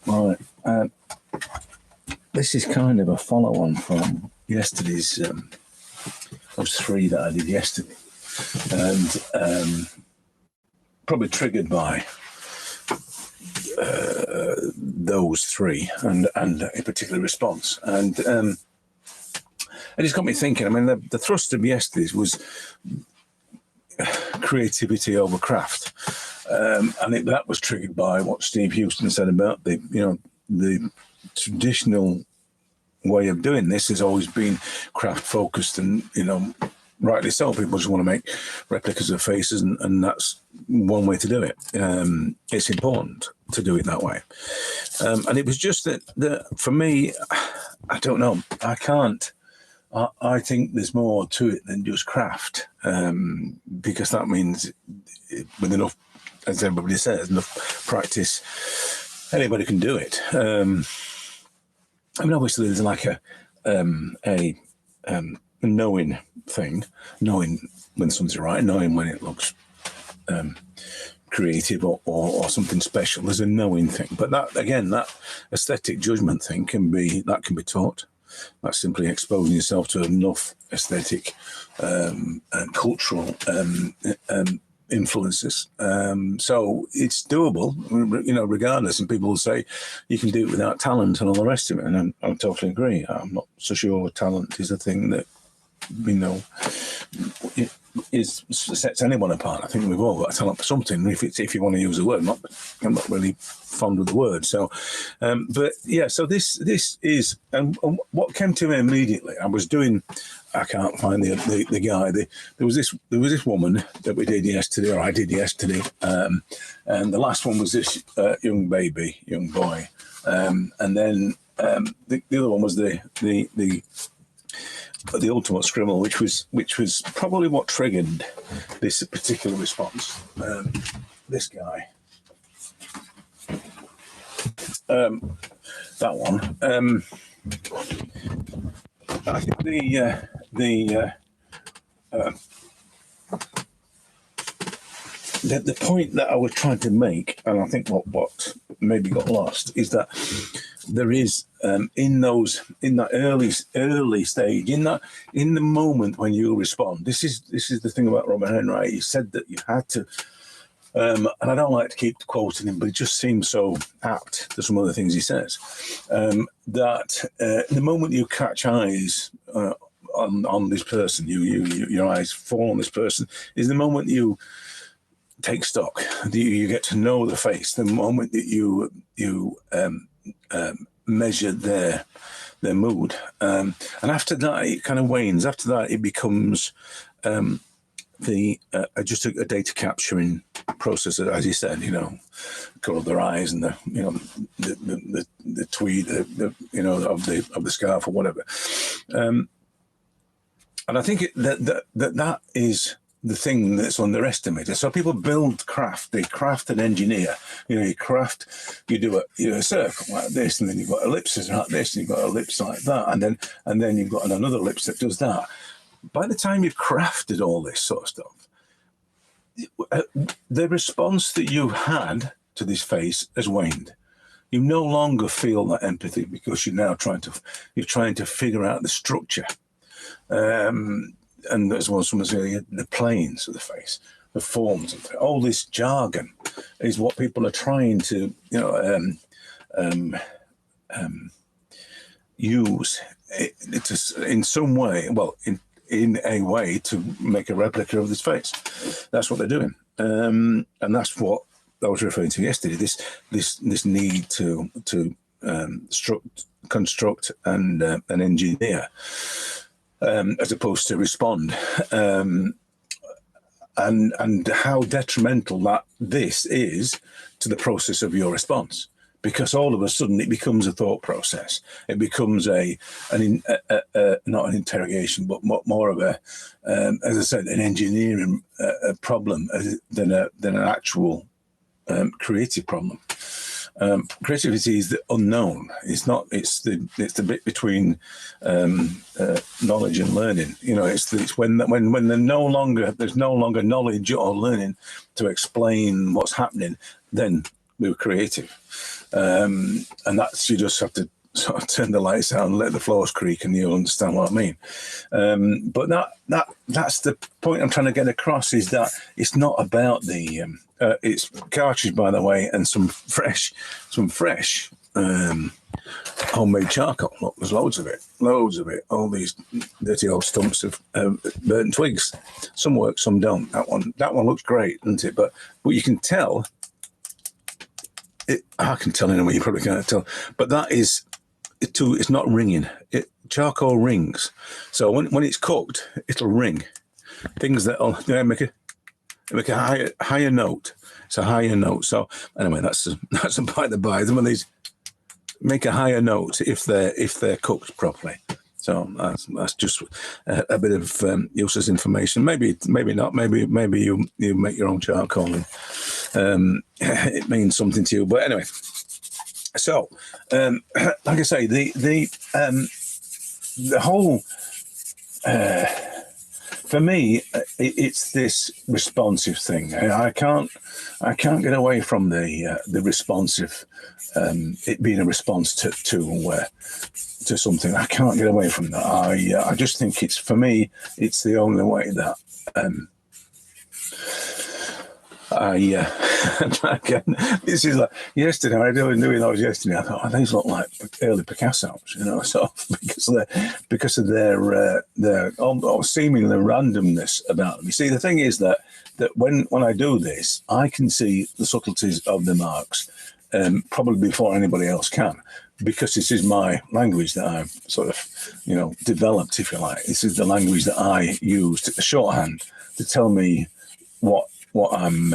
Right. This is kind of a follow-on from yesterday's, those three that I did yesterday, and probably triggered by those three and a particular response. And it just got me thinking. I mean, the thrust of yesterday's was creativity over craft. And that was triggered by what Steve Houston said about the traditional way of doing this has always been craft focused, and rightly so. People just want to make replicas of faces, and that's one way to do it. It's important to do it that way. And it was just that for me, I don't know. I can't. I think there's more to it than just craft, because that means with enough, as everybody says, enough practice, anybody can do it. I mean, obviously, there's like a knowing thing, knowing when something's right, knowing when it looks creative or something special. There's a knowing thing, but that aesthetic judgment thing can be taught. That's simply exposing yourself to enough aesthetic and cultural influences. So it's doable, regardless. And people will say you can do it without talent and all the rest of it. And I totally agree. I'm not so sure talent is a thing that, sets anyone apart. I think we've all got a talent for something, if you want to use the word. I'm not really fond of the word. So, but yeah. So this is, and what came to me immediately. I was doing. I can't find the guy. There was this woman that we did yesterday, or I did yesterday, and the last one was this young boy, and then the other one was the ultimate scribble, which was probably what triggered this particular response. This guy, that one. I think the point that I was trying to make, and I think what maybe got lost, is that there is in that early stage, in the moment when you respond. This is the thing about Robert Henry. He said that you had to, and I don't like to keep quoting him, but it just seems so apt to some of the things he says. That the moment you catch eyes on this person, your eyes fall on this person, is the moment you take stock. You get to know the face. The moment that you measure their mood, and after that it kind of wanes. After that it becomes just a data capturing process, as you said. Colour of their eyes and the tweed, of the scarf or whatever. And I think that is the thing that's underestimated. So people build craft, they craft and engineer. You do a circle like this, and then you've got ellipses like this, and you've got ellipse like that, and then you've got another ellipse that does that. By the time you've crafted all this sort of stuff, the response that you had to this face has waned. You no longer feel that empathy because you're now trying to figure out the structure. And as well as someone saying, the planes of the face, the forms of all this jargon is what people are trying to, use in some way. Well, in a way to make a replica of this face. That's what they're doing, and that's what I was referring to yesterday. This need to construct and engineer. As opposed to respond, and how detrimental that this is to the process of your response, because all of a sudden it becomes a thought process. It becomes not an interrogation, but more of a, as I said, an engineering problem than an actual creative problem. Creativity is the unknown. It's not. It's the bit between knowledge and learning. It's when there's no longer knowledge or learning to explain what's happening. Then we were creative, and that's, you just have to sort of turn the lights out and let the floors creak, and you'll understand what I mean. But that's the point I'm trying to get across, is that it's not about the it's cartridge, by the way, and some fresh homemade charcoal. Look, there's loads of it. All these dirty old stumps of burnt twigs. Some work, some don't. That one looks great, doesn't it? But you can tell. I can tell in a way you probably can't tell. But that is it's not ringing. Charcoal rings. So when it's cooked, it'll ring. Things that'll make a higher note. It's a higher note. So anyway, that's a by the by. Some of these make a higher note if they're cooked properly. So that's just a bit of useless information. Maybe not. Maybe you make your own charcoal and it means something to you. But anyway, so like I say, the whole for me, it's this responsive thing. I can't get away from the responsive. It being a response to something. I can't get away from that. I just think it's, for me, it's the only way that again, this is like yesterday. I was doing those yesterday. I thought, these look like early Picassos, so because of their seemingly randomness about them. You see, the thing is that when I do this, I can see the subtleties of the marks probably before anybody else can, because this is my language that I've sort of, developed, if you like. This is the language that I use, the shorthand, to tell me what I'm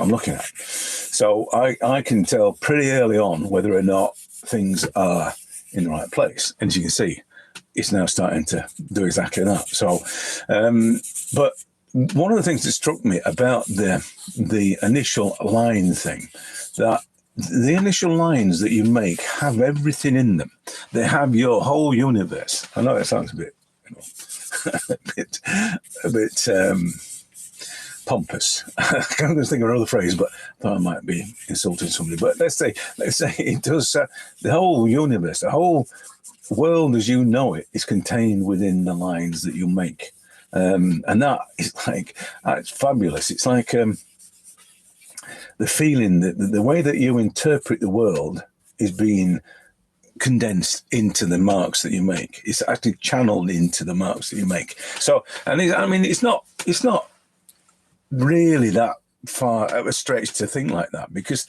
looking at. So I can tell pretty early on whether or not things are in the right place. And as you can see, it's now starting to do exactly that. So, but one of the things that struck me about the initial line thing, that the initial lines that you make have everything in them. They have your whole universe. I know that sounds a bit, a bit pompous. I can't think of another phrase, but I thought I might be insulting somebody. But let's say it does. The whole universe, the whole world as you know it, is contained within the lines that you make, and that is like, it's fabulous. It's like the feeling that the way that you interpret the world is being condensed into the marks that you make. It's actually channeled into the marks that you make. So, and it's not really that far of a stretch to think like that, because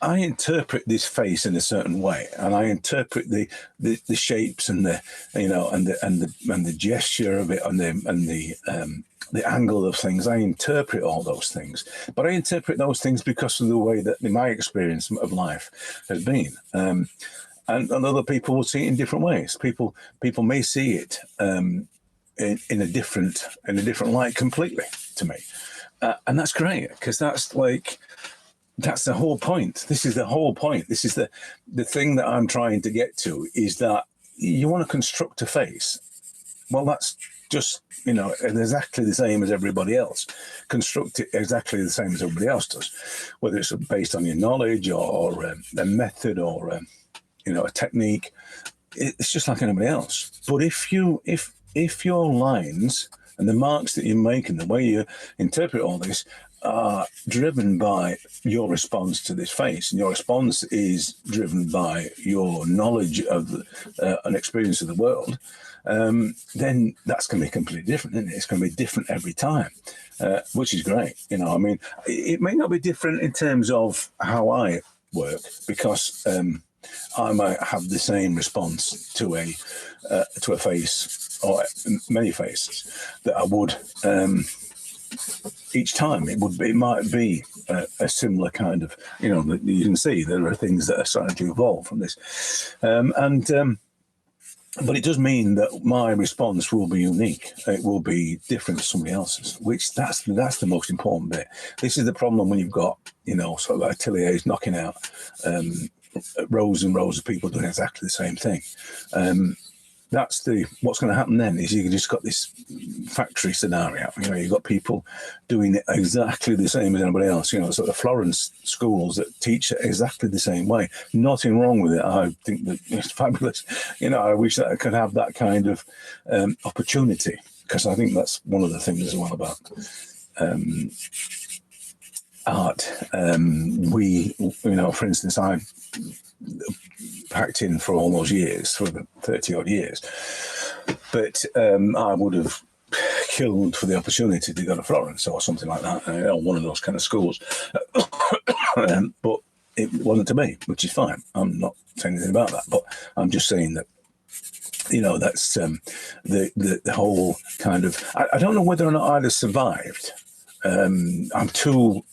I interpret this face in a certain way, and I interpret the shapes and the gesture of it and the angle of things. I interpret all those things, but I interpret those things because of the way that my experience of life has been. And other people will see it in different ways. People may see it in a different light completely to me, and that's great, because that's the whole point. This is the whole point. This is the thing that I'm trying to get to, is that you want to construct a face. Well, that's just, exactly the same as everybody else. Construct it exactly the same as everybody else does, whether it's based on your knowledge or a method or a technique. It's just like anybody else. But if your lines and the marks that you make and the way you interpret all this are driven by your response to this face, and your response is driven by your knowledge of an experience of the world, then that's going to be completely different, isn't it? It's going to be different every time, which is great. It may not be different in terms of how I work, because I might have the same response to a face, or many faces, that I would each time. It might be a similar kind of, that you can see there are things that are starting to evolve from this, but it does mean that my response will be unique. It will be different to somebody else's, which that's the most important bit. This is the problem when you've got, sort of ateliers knocking out rows and rows of people doing exactly the same thing. that's what's going to happen then is you just got this factory scenario. You know, you've got people doing it exactly the same as anybody else. You know, sort of Florence schools that teach it exactly the same way. Nothing wrong with it. I think that it's fabulous. You know, I wish that I could have that kind of opportunity, because I think that's one of the things as well about art. For instance, I packed in for all those years, for the 30 odd years, but I would have killed for the opportunity to go to Florence or something like that, one of those kind of schools. But it wasn't to me, which is fine. I'm not saying anything about that, but I'm just saying that, you know, that's the whole kind of, I don't know whether or not I'd have survived. I'm too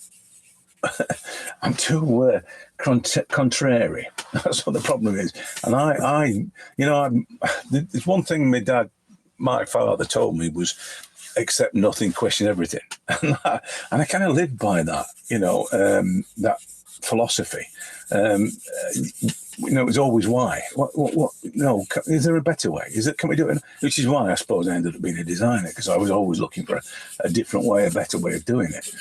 contrary. That's what the problem is. And there's one thing my father told me was, accept nothing, question everything. And I kind of lived by that, you know, that philosophy. It was always why. What? No, is there a better way? Can we do it? Which is why I suppose I ended up being a designer, because I was always looking for a different way, a better way of doing it.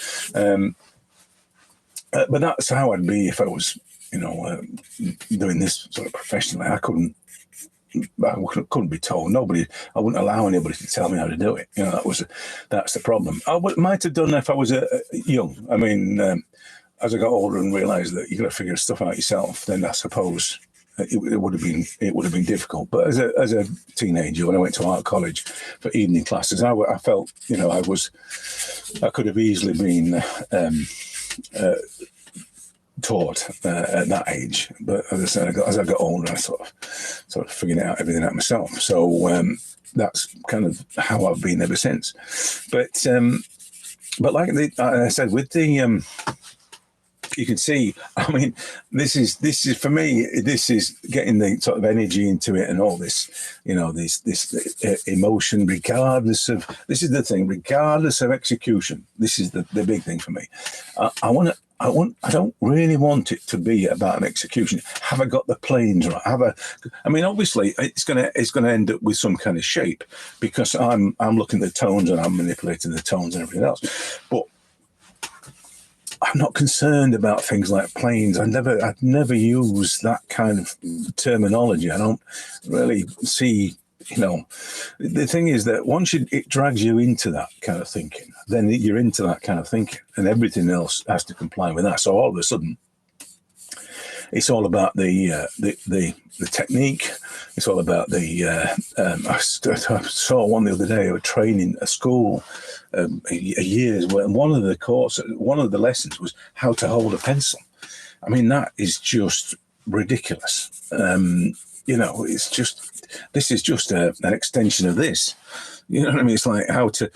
But that's how I'd be if I was, doing this sort of professionally. I couldn't be told. I wouldn't allow anybody to tell me how to do it. You know, that's the problem. I might have done if I was young. I mean, as I got older and realised that you got to figure stuff out yourself, then I suppose it would have been difficult. But as a teenager, when I went to art college for evening classes, I felt, I could have easily been taught at that age. But as I said, as I got older, I sort of figured everything out myself. So that's kind of how I've been ever since. But like I said, with the you can see, I mean, this is for me, this is getting the sort of energy into it and all this, this emotion, regardless of, this is the thing, regardless of execution. This is the big thing for me. I don't really want it to be about an execution. Have I got the planes right? Obviously it's gonna end up with some kind of shape, because I'm looking at the tones and I'm manipulating the tones and everything else. But I'm not concerned about things like planes. I'd never use that kind of terminology. I don't really see, the thing is that once it drags you into that kind of thinking, then you're into that kind of thinking, and everything else has to comply with that. So all of a sudden, it's all about the technique. It's all about I saw one the other day, a training, a school, a year's worth. And one of the lessons was how to hold a pencil. I mean, that is just ridiculous. This is just an extension of this. You know what I mean? It's like how to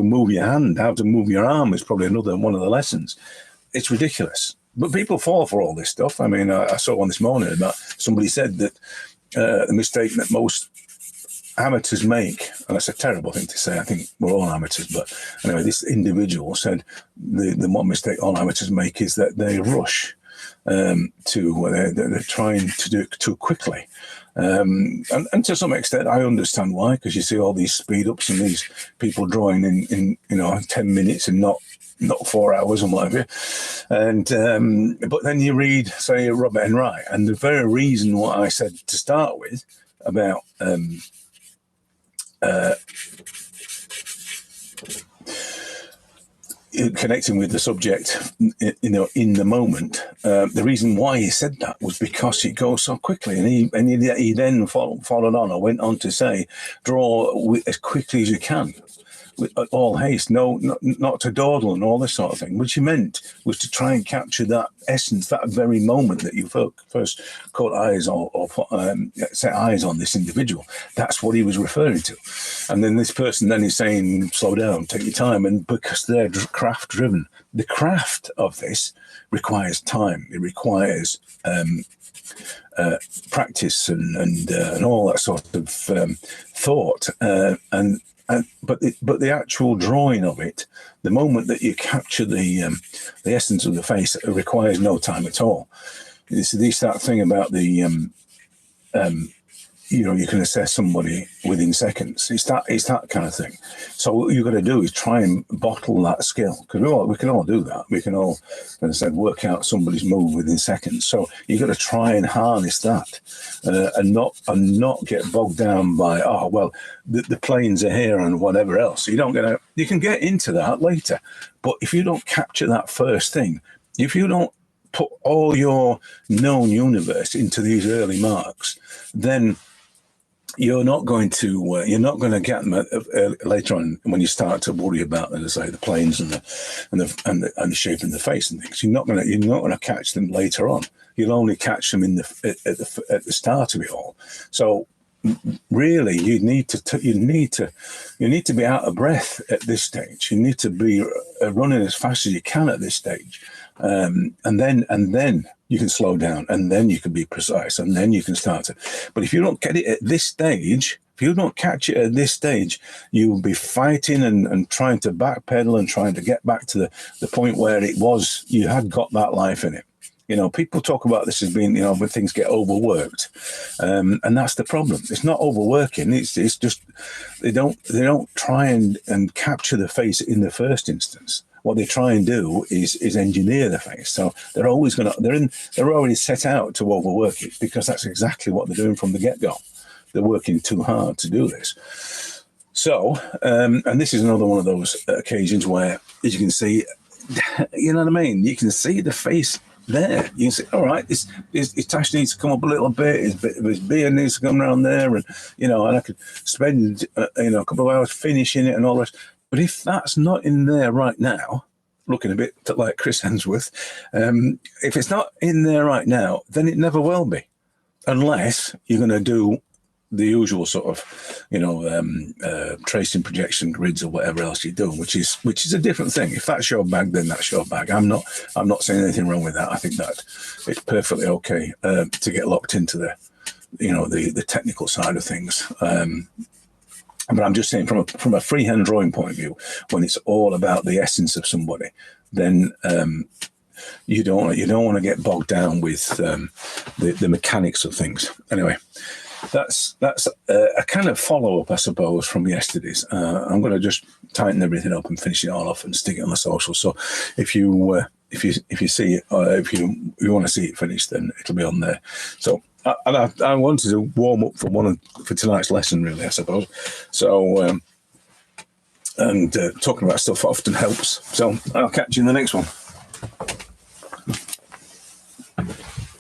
move your hand, how to move your arm is probably another one of the lessons. It's ridiculous. But people fall for all this stuff. I mean, I saw one this morning about somebody said that the mistake that most amateurs make, and that's a terrible thing to say, I think we're all amateurs, but anyway, this individual said the one mistake all amateurs make is that they rush they're trying to do it too quickly. And to some extent, I understand why, because you see all these speed ups and these people drawing in 10 minutes and not 4 hours and whatever. And but then you read, say, Robert and Wright, and the very reason what I said to start with about connecting with the subject, in the moment. The reason why he said that was because it goes so quickly, and he then followed on or went on to say, draw as quickly as you can, with all haste, not to dawdle and all this sort of thing. Which he meant was to try and capture that essence, that very moment that you first caught eyes or set eyes on this individual. That's what he was referring to. And then this person then is saying, slow down, take your time. And because they're craft driven, the craft of this requires time. It requires practice and all that sort of thought. But the actual drawing of it, the moment that you capture the essence of the face, it requires no time at all. It's that thing about the you can assess somebody within seconds. It's that kind of thing. So what you've got to do is try and bottle that skill, because we can all do that. We can all, as I said, work out somebody's move within seconds. So you've got to try and harness that, and not get bogged down by the planes are here and whatever else. You can get into that later, but if you don't capture that first thing, if you don't put all your known universe into these early marks, then you're not going to get them later on when you start to worry about, as I say, the planes and the shape in the face and things. You're not going to catch them later on. You'll only catch them at the start of it all. So really, you need to be out of breath at this stage. You need to be running as fast as you can at this stage, and then you can slow down, and then you can be precise, and then you can start to. But if you don't get it at this stage, if you don't catch it at this stage, you will be fighting and trying to backpedal and trying to get back to the point where you had got that life in it. People talk about this as being, when things get overworked, and that's the problem. It's not overworking. It's just they don't try and capture the face in the first instance. What they try and do is engineer the face. So they're already set out to overwork it, because that's exactly what they're doing from the get-go. They're working too hard to do this. So, and this is another one of those occasions where, as you can see, you know what I mean? You can see the face there. You can see, all right, his tash needs to come up a little bit, his beard needs to come around there, and I could spend a couple of hours finishing it and all that. But if that's not in there right now, looking a bit like Chris Hemsworth, if it's not in there right now, then it never will be, unless you're going to do the usual sort of, tracing projection grids or whatever else you're doing, which is a different thing. If that's your bag, then that's your bag. I'm not saying anything wrong with that. I think that it's perfectly okay to get locked into the technical side of things. But I'm just saying, from a freehand drawing point of view, when it's all about the essence of somebody, then you don't want to get bogged down with the mechanics of things. Anyway, that's a kind of follow up, I suppose, from yesterday's. I'm going to just tighten everything up and finish it all off and stick it on the social. So if you see it, or if you want to see it finished, then it'll be on there. So. I wanted to warm up for tonight's lesson, really, I suppose. So, talking about stuff often helps. So I'll catch you in the next one.